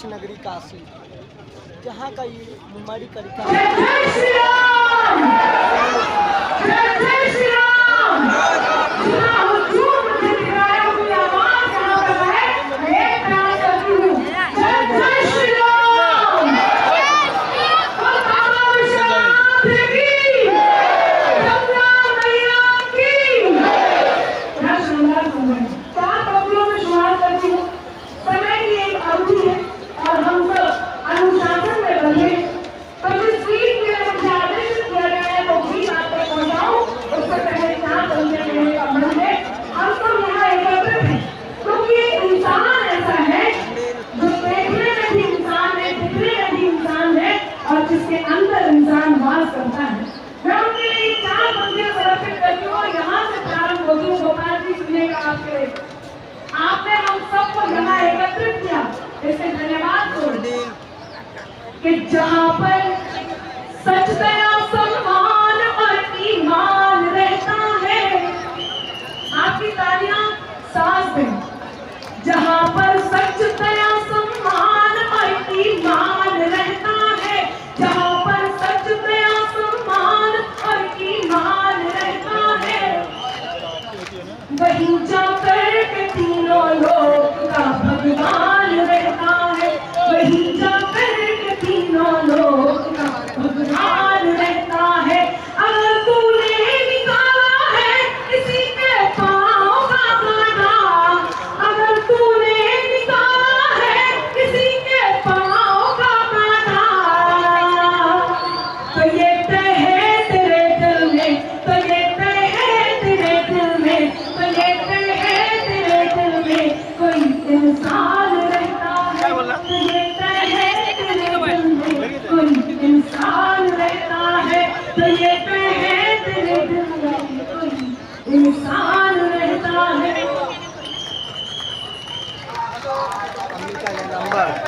नगरी काशी, जहाँ का ये मुम्मारी करिका आपने हम सबको यहाँ एकत्रित किया, इससे धन्यवाद दो कि जहाँ पर सच दया सम्मान और ईमान रहता है, आपकी तालियां साथ दें। जहाँ पर सच दया सम्मान और ईमान रहता है, जहाँ पर सच दया सम्मान और ईमान रहता है, वहीं जाकर के तीनों लोक का भगवान रहता है, वहीं जाकर के तीनों लोक का भगवान रहता है। अगर तूने निकाला है किसी के पाँव का कांटा, अगर तूने निकाला है किसी के पाँव का कांटा, तो ये तय है तेरे दिल में, तो ये तय है तेरे दिल में, तो ये तय है तेरे दिल में कोई इंसान रहता है, तो ये तय है तेरे दिल में कोई इंसान रहता है, तो ये तय है तेरे दिल में कोई इंसान रहता है। नंबर